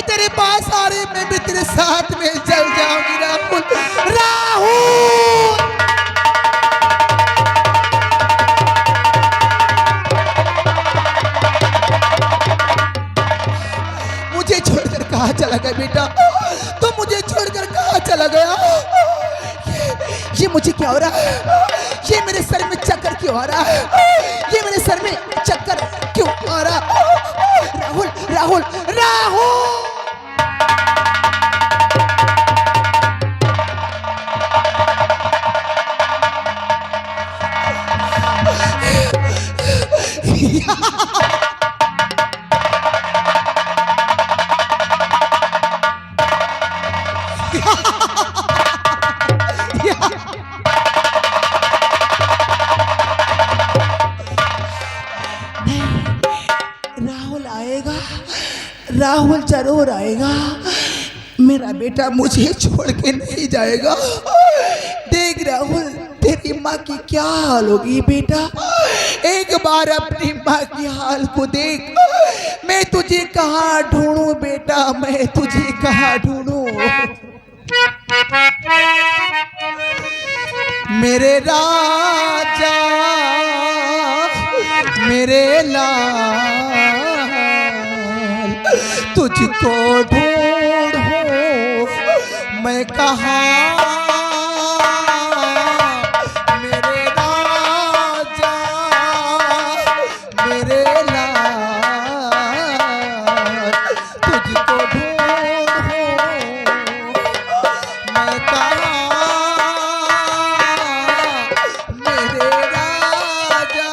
मैं तेरे पास आ रही, मैं भी तेरे साथ में चल जाऊंगी राहुल। राहुल मुझे छोड़कर कहाँ चला गया बेटा? तो मुझे छोड़कर कहाँ चला गया? ये मुझे क्या हो रहा है? ये मेरे सर में चक्कर क्यों आ रहा है? ये मेरे सर में चक्कर क्यों आ रहा? राहुल राहुल राहुल राहुल आएगा, राहुल जरूर आएगा। मेरा बेटा मुझे छोड़ के नहीं जाएगा। देख राहुल, तेरी माँ की क्या हाल होगी बेटा? एक बार अपनी माँ की हाल को देख। मैं तुझे कहाँ ढूंढूं बेटा, मैं तुझे कहाँ ढूंढूं? मेरे राजा मेरे लाल, तुझको ढूंढूं मैं कहाँ? मेरे राजा मेरे लाल, तुझको ढूंढूं मैं कहाँ? मेरे राजा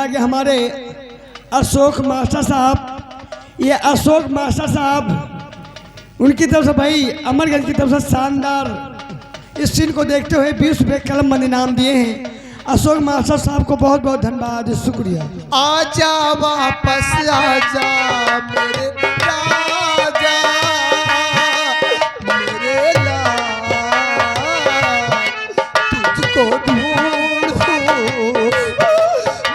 आगे हमारे अशोक मास्टर साहब, ये अशोक मास्टर साहब उनकी तरफ से भाई अमरगंज की तरफ से शानदार इस सीन को देखते हुए 20 रुपये कलम बंद इनाम दिए हैं। अशोक मास्टर साहब को बहुत बहुत धन्यवाद, शुक्रिया। आजा वापस आजा मेरे राजा मेरे लाल, तुझको ढूंढूं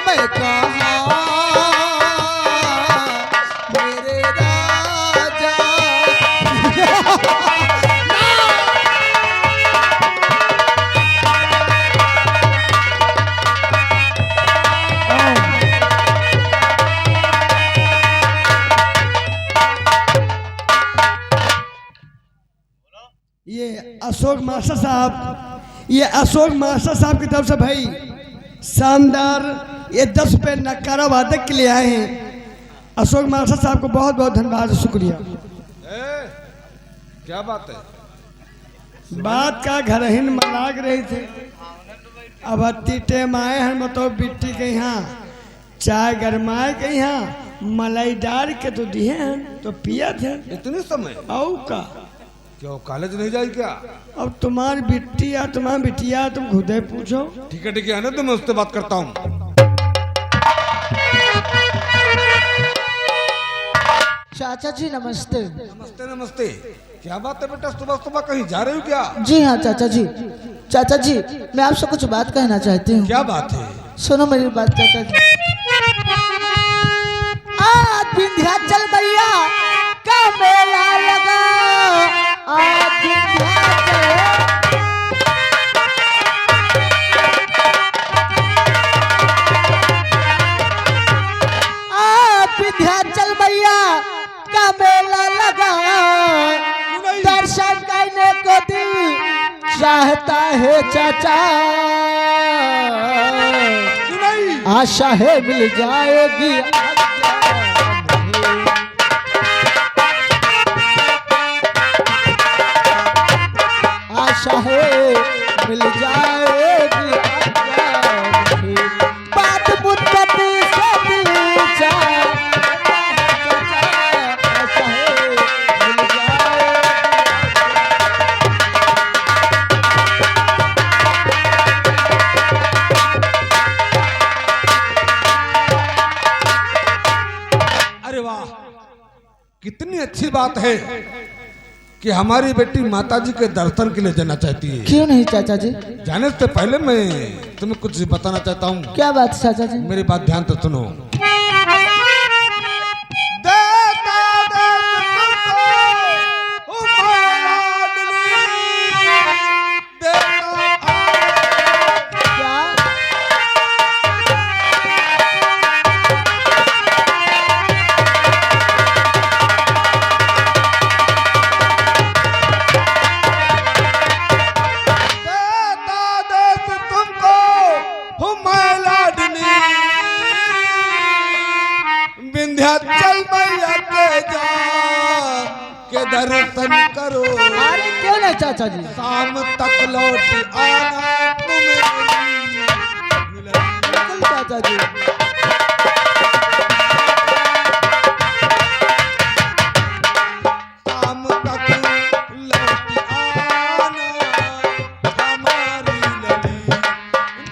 मैं कहाँ? मेरे राजा ये अशोक मास्टर साहब, ये अशोक मास्टर साहब की तरफ से भाई शानदार ये 10 रुपये नकारा वादक के लिए आए हैं। अशोक मास्टर साहब को बहुत बहुत धन्यवाद, शुक्रिया। क्या बात है? बात का घर हिन मलाग रही थे, अब अति टेम आए हैं मतलब बिट्टी के यहाँ चाय गरमाए के यहाँ मलाई डाल के तो दिए हैं तो पिया थे। इतने समय? औ का क्यों कॉलेज नहीं जाए क्या? अब तुम्हारी बिट्टी या तुम्हारी बिटिया तुम खुद ही पूछो। ठीक है आने तो मैं उससे बात करता हूँ। चाचा जी नमस्ते। नमस्ते नमस्ते। क्या बात है बेटा, सुबह सुबह कहीं जा रहे हो क्या? जी हाँ चाचा जी। चाचा जी मैं आपसे कुछ बात कहना चाहती हूँ। क्या बात है? सुनो मेरी बात चाचा जी। आज विंध्याचल भैया का मेला लगा, आज विंध्याचल भैया का मेला लगा, दर्शन करने को दिल चाहता है चाचा, आशा है मिल जाएगी, आशा है मिल जाएगी, बात मुद्दत से दिल चाहता है चाचा, आशा है मिल जाएगी। अरे वाह, कितनी अच्छी बात है कि हमारी बेटी माताजी के दर्शन के लिए जाना चाहती है। क्यों नहीं चाचा जी? जाने से पहले मैं तुम्हें कुछ बताना चाहता हूँ। क्या बात है चाचा जी? मेरी बात ध्यान से सुनो। विंध्याचल मैया के जा के दर्शन करो। अरे क्यों नहीं चाचा जी? शाम तक लौट आना तुम्हें। बिल्कुल चाचा जी। शाम तक लौट आना हमारी लली।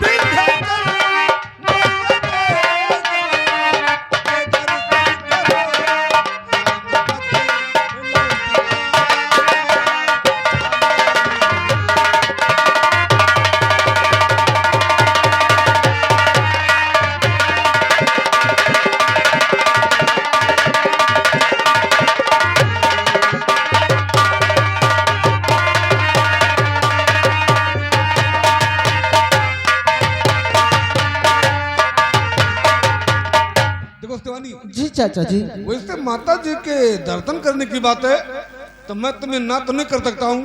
विंध्याचल मैया के जा के दर्शन करो। देखो शिवानी, जी चाचा जी। वैसे माता जी के दर्शन करने की बात है तो मैं तुम्हें ना तो नहीं कर सकता हूँ,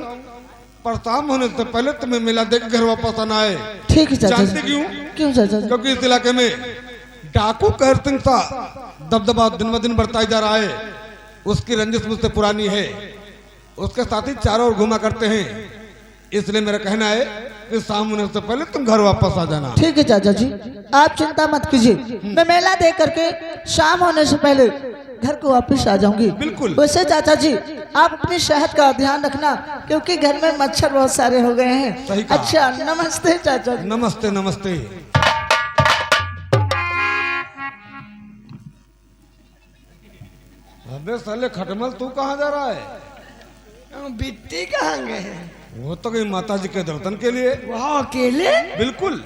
पर शाम होने से पहले तुम्हें मेला देख घर वापस आना है। ठीक है चाचा जानते जी। क्यों? क्यों चाचा जी? क्योंकि इस इलाके में डाकू कहर सिंह सा दबदबा दिन ब दिन बढ़ता ही जा रहा है। उसकी रंजिश मुझसे पुरानी है, उसके साथ ही चारों ओर घुमा करते हैं। इसलिए मेरा कहना है कि शाम होने से पहले तुम घर वापस आ जाना। ठीक है चाचा जी, आप चिंता मत कीजिए, मैं मेला देख करके शाम होने से पहले घर को वापस आ जाऊंगी। बिल्कुल। वैसे चाचा जी आप अपनी सेहत का ध्यान रखना, क्योंकि घर में मच्छर बहुत सारे हो गए हैं। सही कहा। अच्छा नमस्ते चाचा जी। नमस्ते नमस्ते। अबे साले खटमल, तू कहाँ जा रहा है? बिट्टी कहाँ गए हैं? वो तो गई माता जी के दर्शन के लिए। वहाँ अकेले? बिल्कुल।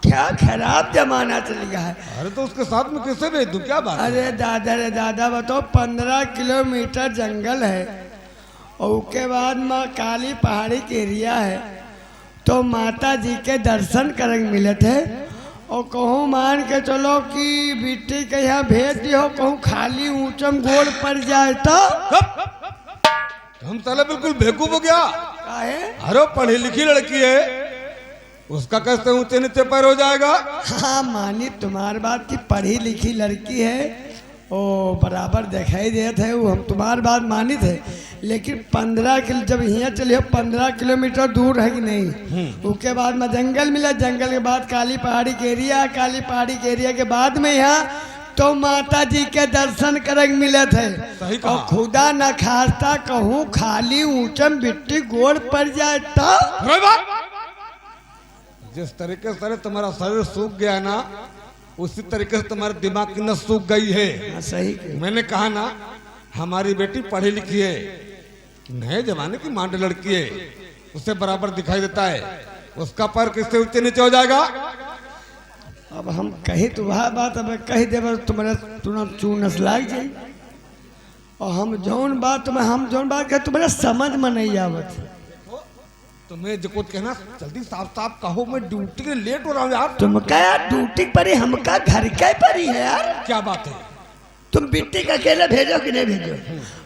क्या खराब जमाना चल गया है। अरे तो उसके साथ में किसे भेज दूं? क्या बात है? अरे दादा रे दादा, बताओ 15 किलोमीटर जंगल है और उसके बाद माँ काली पहाड़ी के एरिया है, तो माता जी के दर्शन करेंगे मिले थे। और कहूँ मान के चलो कि बिट्टी के यहाँ भेज दियो, कहूँ खाली ऊंचम गोड़ पड़ जाए तो हम साले बिल्कुल बेवकूफ हो गया। काहे? अरे पढ़ी लिखी लड़की है, उसका कैसे ऊंचे नीचे पैर हो जाएगा? हाँ मानी तुम्हारी बात की पढ़ी लिखी लड़की है, ओ बराबर दिखाई देते है, वो हम तुम्हारी बात मानी थे। लेकिन 15 किलो जब यहाँ चलिए 15 किलोमीटर दूर है कि नहीं, उसके बाद में जंगल मिला, जंगल के बाद काली पहाड़ी के एरिया, काली पहाड़ी के एरिया के बाद में यहाँ तो माता जी के दर्शन करके मिले थे। सही कहा। और खुदा न खास्ता कहूँ खाली ऊंचम बिट्टी गोड़ पड़ जाए तो जिस तरीके से तुम्हारा शरीर सूख गया है ना, उसी तरीके से तुम्हारे दिमाग की नस सूख गई है। हाँ, सही कहे। मैंने कहा ना, हमारी बेटी पढ़ी लिखी है, नए जमाने की मांड लड़की है, उसे बराबर दिखाई देता है, उसका पैर किससे ऊंचे नीचे हो जाएगा? अब हम कही तो वह बात अब कही देव तुम्हारा तुरंत चूनस लाग जाए, और हम जौन बात कहे तुम्हारा समझ में नहीं आवत। तुम्हें जो कुछ कहना जल्दी साफ साफ कहो, मैं ड्यूटी के लेट हो रहा हूँ यार। तुम क्या यार ड्यूटी परी, हमका घर के परी है यार। क्या बात है? तुम बिट्टी का अकेले भेजो कि नहीं भेजो?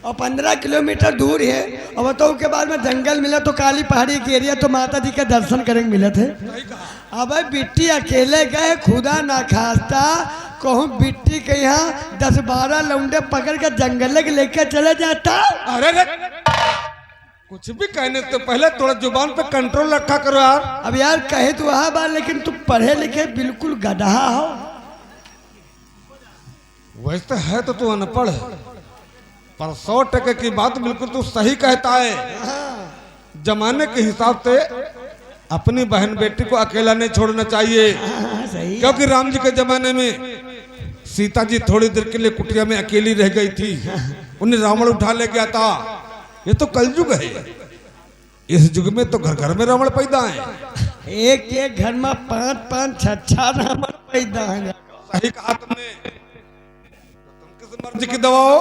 और 15 किलोमीटर दूर है, और बताओ के बाद में जंगल मिला तो काली पहाड़ी के एरिया तो माता जी के दर्शन करेंगे मिले थे। अब बिट्टी अकेले गए, खुदा ना खास्ता कहूँ बिट्टी के यहाँ 10-12 लौंडे पकड़ के जंगल के लेके चले जाता। अरे रे, कुछ भी कहने से पहले थोड़ा जुबान पे कंट्रोल रखा करो यार। अब यार कहे तो वह बात, लेकिन तुम पढ़े लिखे बिल्कुल गधा हो। वैसे है तो तू अनपढ़, पर 100% की बात बिल्कुल तू सही कहता है। जमाने के हिसाब से अपनी बहन बेटी को अकेला नहीं छोड़ना चाहिए। सही। क्योंकि राम जी के जमाने में सीता जी थोड़ी देर के लिए कुटिया में अकेली रह गई थी, उन्हें रावण उठा ले गया था। ये तो कलयुग है, इस युग में तो घर घर में रावण पैदा है। एक एक घर में 5-5 6 रावण पैदा है। सही कहा तुमने। तुम किस मर्जी की दवाओ,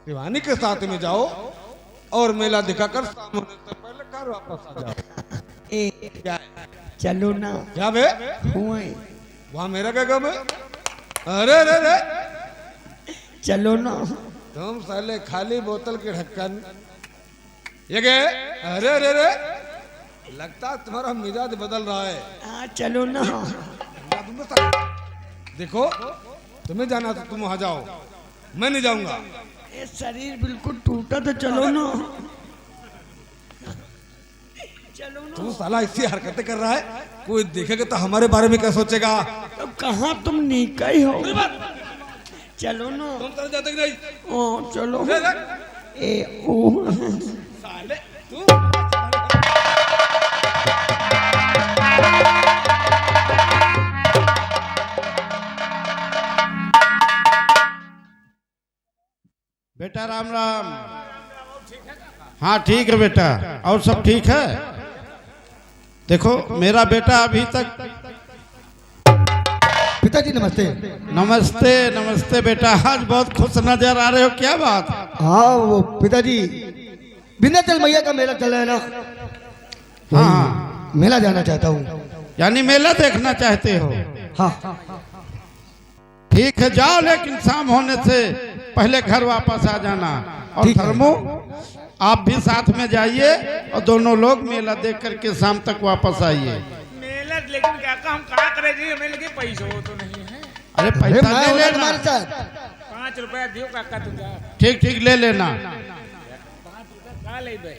शिवानी के साथ में जाओ और मेला दिखाकर शाम होने से पहले घर वापस आ जाओ। क्या है? चलो ना। क्या बे? हुए वहाँ मेरा क्या काम है? अरे रे रे, चलो ना। तुम साले खाली बोतल के ढक्कन ये गए। अरे रे रे, लगता तुम्हारा मिजाज बदल रहा है। हाँ चलो ना। देखो, तुम्हें जाना तो तुम वहां जाओ, मैं नहीं जाऊंगा। ये शरीर बिल्कुल टूटा तो चलो ना। चलो ना। तू साला ऐसी हरकतें कर रहा है, कोई देखेगा तो हमारे बारे में क्या सोचेगा? तो कहाँ तुम निकई हो? चलो ना। तुम तरह जाते नहीं। ओ चलो। रे रे, ए ओ साले तू बेटा राम राम। हाँ ठीक है बेटा, और सब ठीक है? देखो मेरा बेटा अभी तक। पिताजी नमस्ते। नमस्ते नमस्ते बेटा, आज बहुत खुश नजर आ रहे हो, क्या बात? हाँ वो पिताजी विंध्याचल मैया का मेला चल रहा है ना। हाँ मेला जाना चाहता हूँ। यानी मेला देखना चाहते हो? हाँ ठीक है जाओ, लेकिन शाम होने से पहले घर वापस आ जाना। और ठीक है। धर्मो आप भी साथ में जाइए और दोनों लोग मेला देख करके शाम तक वापस आइए। मेला लेकिन क्या हम क्या करे जी, हमें लगे पैसे हो तो नहीं है। अरे पैसा ले लेना। तुम्हारे साथ 5 रुपया दियो काका तुझा। ठीक ठीक ले लेना। 5 रुपया का ले बे?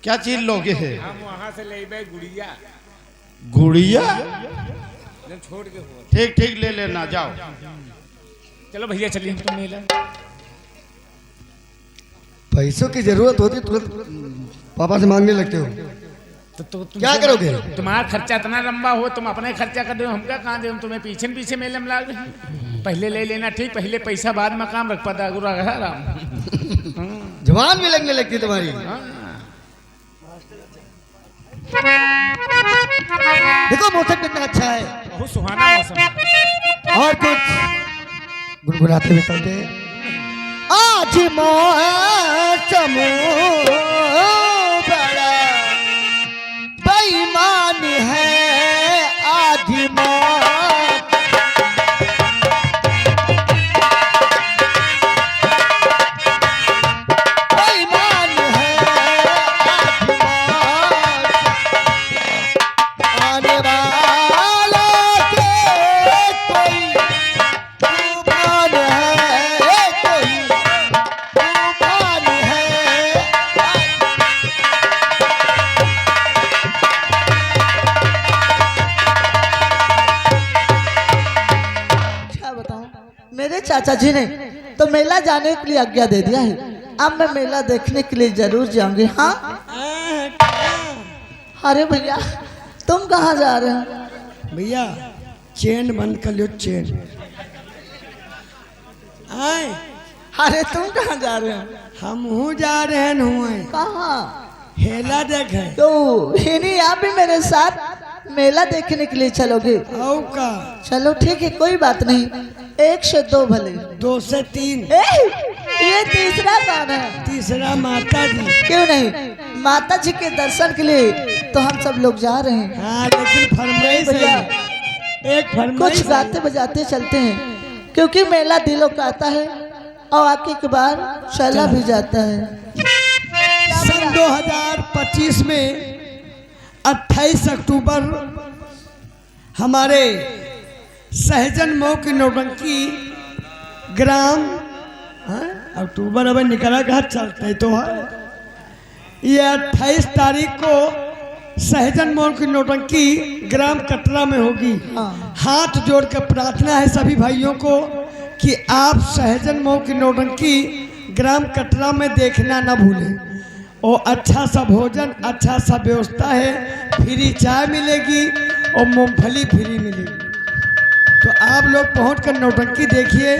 क्या चीज लोगे है? हम वहाँ से ले बे गुड़िया, गुड़िया? जब छोड़ के हो। ठीक ठीक ले लेना, जाओ। चलो भैया चलिए हम तो मेला। पैसों की जरूरत होती तुरंत पापा से मांगने लगते हो। तो क्या करोगे? तुम्हारा खर्चा इतना लंबा हो, तुम अपने खर्चा कर दो, हम क्या कहाँ दे, हम तुम्हें पीछे पीछे मेले में लाग रहे। पहले ले लेना ठीक, पहले पैसा बाद में काम रख पाता गुरु राम। जवान भी लगने लगती तुम्हारी। देखो मौसम कितना अच्छा है, बहुत सुहाना मौसम है। और कुछ गुनगुनाते हुए चलते हैं। आज मौसम बड़ा बेईमान है, आज बेईमान है, आज चाचा जी ने तो मेला जाने के लिए आज्ञा दे दिया है। अब मैं मेला देखने के लिए जरूर जाऊंगी। हाँ अरे भैया तुम कहाँ जा रहे हो? भैया चेन बंद कर लो, चेन। आए अरे तुम कहाँ जा रहे हो? हम हूँ जा रहे हैं कहाँ? हेला देखे। तो इन्हीं आप भी मेरे साथ मेला देखने के लिए चलोगे? औ का चलो ठीक है, कोई बात नहीं। 1 से 2 भले। 2 से 3। ये तीसरा कौन है? तीसरा माता जी। क्यों नहीं, माता जी के दर्शन के लिए तो हम सब लोग जा रहे हैं। हाँ लेकिन फरमाइश भैया है, एक फरमाइश कुछ गाते बजाते चलते हैं, क्योंकि मेला दिलों का आता है और आके के बाद चला भी जाता है। सन 2025 में 28 अक्टूबर हमारे सहजन मऊ की नौटंकी ग्राम, हाँ? अक्टूबर अब निकला कहा चलते तो है। ये 28 तारीख को सहजन मोड़ की नौटंकी ग्राम कटरा में होगी। हाँ। हाथ जोड़ कर प्रार्थना है सभी भाइयों को कि आप सहजन मोड़ की नौटंकी ग्राम कटरा में देखना ना भूलें। और अच्छा सा भोजन, अच्छा सा व्यवस्था है, फ्री चाय मिलेगी और मूंगफली फ्री मिलेगी। तो आप लोग पहुँच कर नौटंकी देखिए,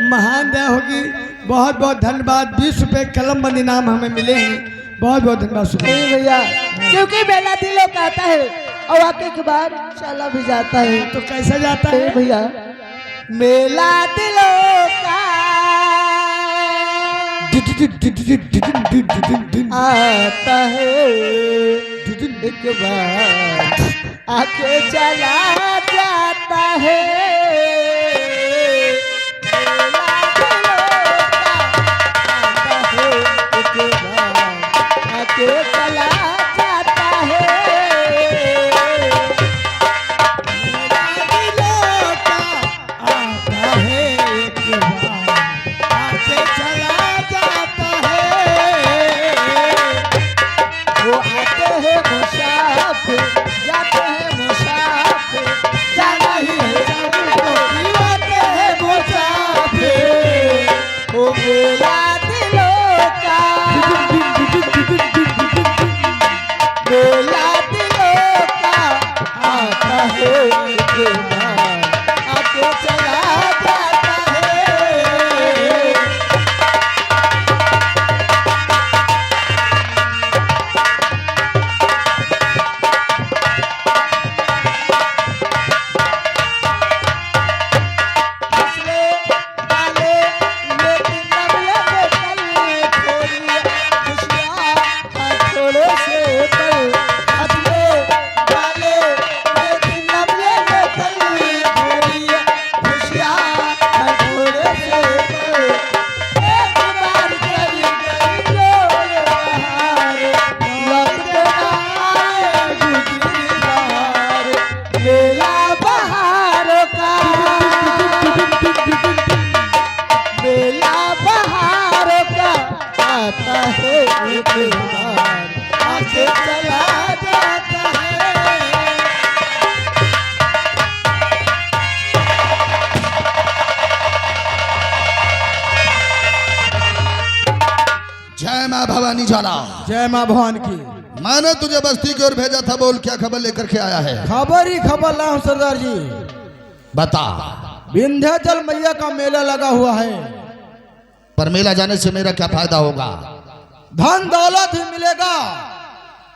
महान दया होगी। बहुत बहुत धन्यवाद। 20 रुपये कलम बंद इनाम हमें मिले हैं, बहुत बहुत धन्यवाद। नहीं भैया, क्योंकि मेला दिलों का आता है और आके के बाद चला भी जाता है। तो कैसा जाता है भैया? मेला दिलों का आता है, एक बार आके चला जाता है। चला जाता है। मेरा दिलों का आता है, एक बार आके चला जाता है। वो आते हैं मुसाफिर, जाते हैं मुसाफिर, जाना ही है सबको, आते हैं मुसाफिर। वो मेरा दिलों का मेला दिलों का आता है, एक बार आके चला जाता है। हंसले वाले लेकिन नबले में कल थोड़ी खुशियाँ थोड़े से पल। हंसले वाले लेकिन नबले में कल थोड़ी खुशियाँ थोड़े से पल। एक बार चली गई डोल बहार, लौट ना आए दूसरी बार। मेला बहारों का, मेला बहारों का आता है, एक बार आके चला जाता है। जय माँ भवानी ज्वाला। जय माँ भवान की। मैंने तुझे बस्ती की ओर भेजा था, बोल क्या खबर लेकर के आया है? खबर ही खबर लाऊं सरदार जी। बता। विंध्याचल मैया का मेला लगा हुआ है। पर मेला जाने से मेरा क्या फायदा होगा? धन दौलत ही मिलेगा,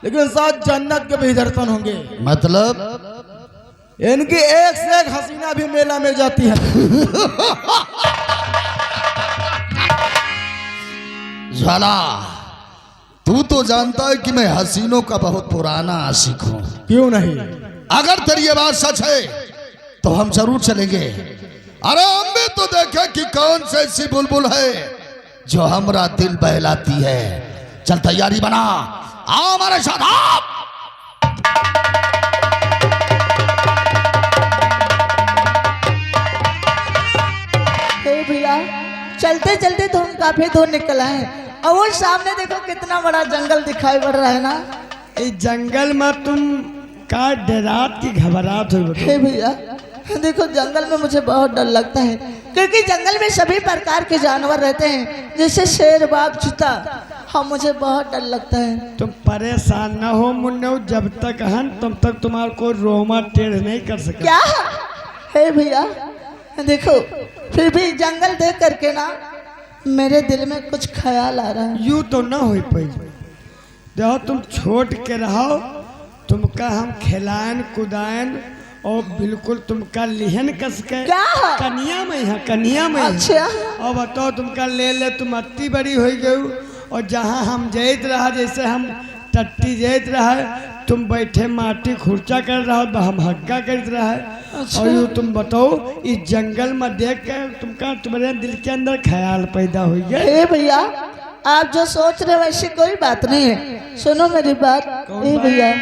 लेकिन साथ जन्नत के भी दर्शन होंगे। मतलब? इनकी एक से एक हसीना भी मेला में जाती है। ज्वाला, तू तो जानता है कि मैं हसीनों का बहुत पुराना आशिक हूँ। क्यों नहीं? अगर तेरी ये बात सच है तो हम जरूर चलेंगे। अरे हम भी तो देखें कि कौन सी ऐसी बुलबुल है जो हमारा दिल बहलाती है। चल तैयारी बना, आओ हमारे साथ आओ। हे भैया, चलते चलते तो हम काफी दूर निकल आए और वो सामने देखो कितना बड़ा जंगल दिखाई पड़ रहा है ना। इस जंगल में तुम का डरात की घबराहट हो? हे भैया देखो, जंगल में मुझे बहुत डर लगता है, क्योंकि जंगल में सभी प्रकार के जानवर रहते हैं, जैसे शेर, बाघ, चीता। हाँ, मुझे बहुत डर लगता है। तुम परेशान ना हो मुन्ने, जब तक हन तब तक तुम्हारा कोई रोमा टेढ़ नहीं कर सके। क्या है भैया? देखो, फिर भी जंगल देख करके ना मेरे दिल में कुछ ख्याल आ रहा है। यूं तो ना हो पाई। देखो तुम छोट के रहो, तुमका हम खिलायन कुदायन और बिल्कुल तुमका लिहन कस के क्या? कनिया में है, कनिया में है। अच्छा। और बताओ तुमका ले ले तुम अति बड़ी हो गई। और जहाँ हम जैत रहा, जैसे हम टट्टी जैत रहा, तुम बैठे माटी खुर्चा कर रहा हो, हम हग्गा कर रहा है। अच्छा। और यूँ तुम बताओ इस जंगल में देख के तुमका तुम्हारे दिल के अंदर ख्याल पैदा हो गया। हे भैया, आप जो सोच रहे हो वैसी कोई बात नहीं है। सुनो मेरी बात। हे भैया,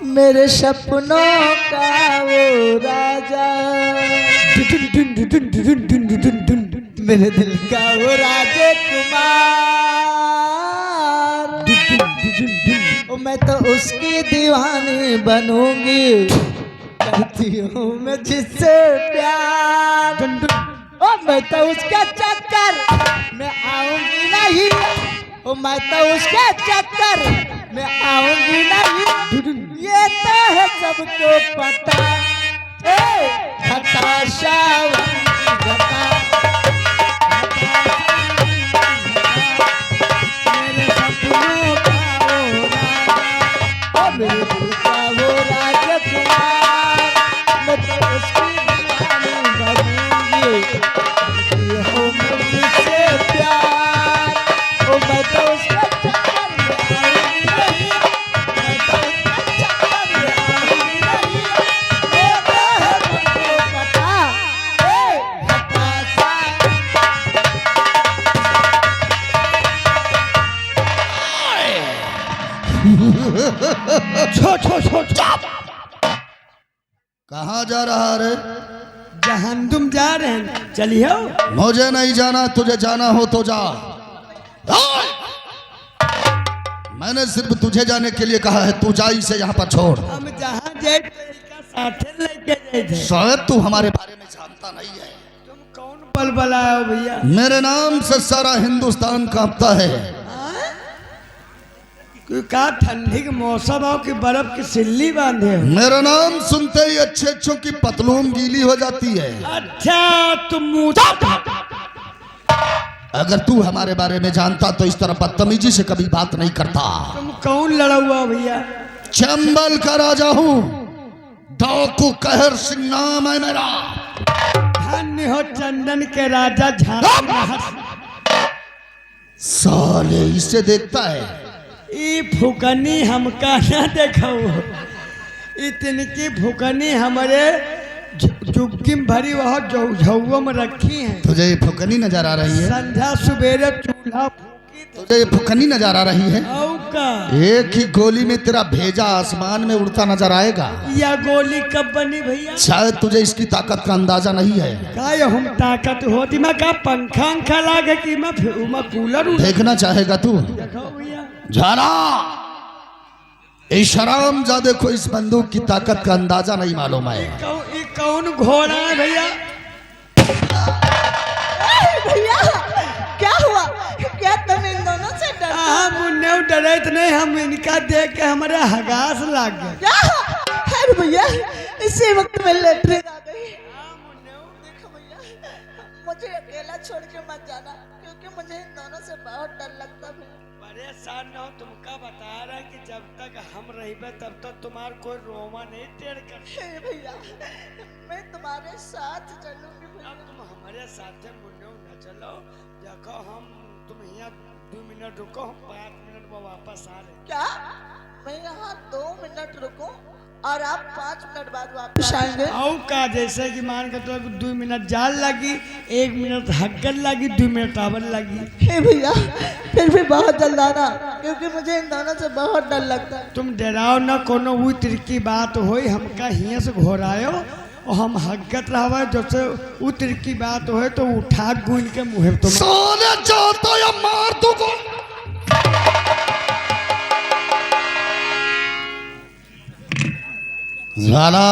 मेरे सपनों का वो राजा, मेरे दिल का वो राजकुमार, मैं तो उसकी दीवानी बनूंगी, करती हूँ मैं जिससे प्यार। ओ मैं तो उसके चक्कर में आऊंगी नहीं, ओ मैं तो उसके चक्कर में आऊंगी नहीं, ये तो है सबको पता। हताशा मेरे दिल का वो राजकुमार, मैं तो उसकी दीवानी बनूंगी, करती हूँ मैं जिससे प्यार। ओ मैं तो उसके चक्कर में आऊंगी नहीं, मैं तो उसके चक्कर में आऊंगी नहीं, ये तो है मुझको पता। हताशा कहाँ जा रहा रे? जहाँ तुम जा रहे हैं चलिए। मुझे नहीं जाना, तुझे जाना हो तो जा। मैंने सिर्फ तुझे जाने के लिए कहा है, तू जा इसे यहाँ पर छोड़। हम जहाँ जाए साथ लेके गए थे। शायद तू हमारे बारे में जानता नहीं है। तुम कौन बलबला हो भैया? मेरे नाम से सारा हिंदुस्तान कांपता है। कोई का ठंडी के मौसम हो कि बर्फ की सिल्ली बांधे हो? मेरा नाम सुनते ही अच्छे अच्छों की पतलून गीली हो जाती है। अच्छा तुम मुँह अगर तू हमारे बारे में जानता तो इस तरह बदतमीजी से कभी बात नहीं करता। तुम कौन लड़ा हुआ भैया? चंबल का राजा हूँ, डाकू कहर सिंह नाम है मेरा। धन्य हो चंदन के राजा झांसी। साले इसे देखता है। ई फुकनी हमका ना देखो, इतनी फुकनी हमारे जुग्गी में भरी वह झुआ में रखी है। तुझे ये फुकनी नजर आ रही है? संध्या सुबेरे चूल्हा फूकी। तुझे ये फुकनी नजर आ रही है? औ का एक ही गोली में तेरा भेजा आसमान में उड़ता नजर आएगा। या गोली कब बनी भैया? शायद तुझे इसकी ताकत का अंदाजा नहीं है। का ये हम ताकत होती मैं का पंखा अंखा लागे कि मैं कूलर देखना चाहेगा तू? देखो भैया। जाना, इस शरामजादे को इस बंदूक की ताकत का अंदाजा नहीं मालूम है। ये कौन घोड़ा है भैया? भैया क्या हुआ? क्या तुम इन दोनों से डरते हो? हम उन्हें डरत नहीं, हम इनका देख के हमारे हगास लाग गए। क्या? अरे भैया, इसी वक्त में लेटरिन आ गई। देखो भैया, मुझे अकेला छोड़ के मत जाना, क्योंकि मुझे इन दोनों से बहुत डर लगता है। परेशान न हो, तुमका बता रहा कि जब तक हम रहिबे तब तक तुम्हार कोई रोमा नहीं टेढ़ कर। भैया मैं तुम्हारे साथ चलूंगी भैया। अब तुम हमारे साथ मुन्ने न चलो। देखो हम तुम यहाँ 2 मिनट रुको, हम 5 मिनट में वापस आ रहे। क्या? मैं यहाँ 2 मिनट रुकूं और आप 5 मिनट बाद वापस आएंगे? आओ का जैसे कि मान के तो 2 मिनट जाल लगी, 1 मिनट हक्कल लगी, 2 मिनट आवर लगी। हे भैया फिर भी बहुत जल्द आना, क्योंकि मुझे इन दोनों से बहुत डर लगता है। तुम डराओ न, कोनो वो तिरकी बात होई हमका हियाँ से घोरायो और हम हगत रहा जैसे वो तिरकी बात होए तो उठा गुन के मुँह तुम सोने चाहता या मार दो को। झाला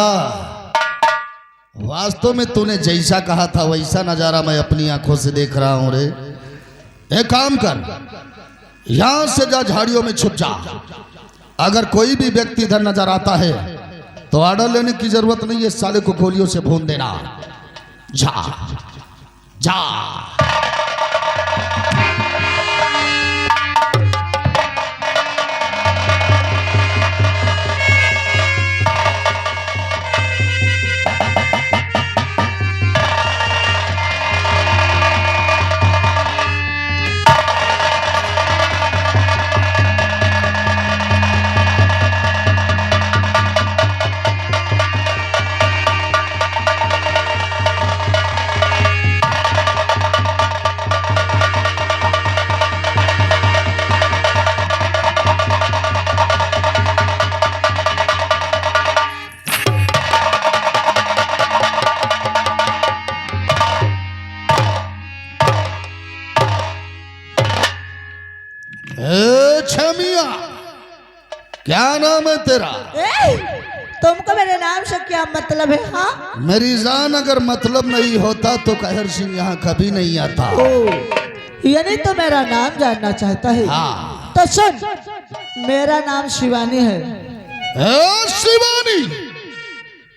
वास्तव में तूने जैसा कहा था वैसा नजारा मैं अपनी आंखों से देख रहा हूं रे। एक काम कर, यहां से जा, झाड़ियों में छुप जा। अगर कोई भी व्यक्ति इधर नजर आता है तो ऑर्डर लेने की जरूरत नहीं है, साले को गोलियों से भून देना। जा जा। छमिया, क्या नाम है तेरा? तुमको मेरे नाम से क्या मतलब है? हाँ, मेरी जान, अगर मतलब नहीं होता तो कहर सिंह यहाँ कभी नहीं आता। यानी तो मेरा नाम जानना चाहता है? हाँ। तो सुन, मेरा नाम शिवानी है। शिवानी?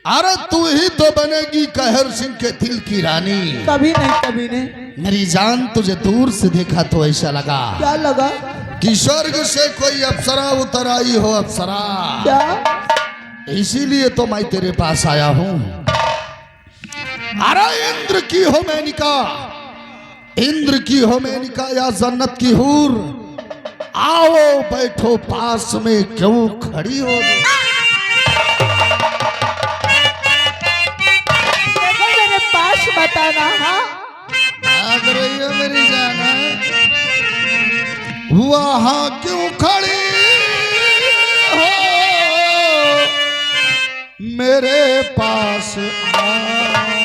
अरे तू ही तो बनेगी कहर सिंह के दिल की रानी। कभी नहीं, कभी नहीं। मेरी जान, तुझे दूर से देखा तो ऐसा लगा क्या लगा? कि स्वर्ग से कोई अप्सरा उतर आई हो। अप्सरा? क्या? इसीलिए तो मैं तेरे पास आया हूं। अरे इंद्र की हो मेनिका, इंद्र की हो मेनिका या जन्नत की हूर, आओ बैठो पास में, क्यों खड़ी हो? देखो मेरे पास बताना। हाँ, भाग रही है मेरी जान, वहां क्यों खड़ी हो? मेरे पास आ।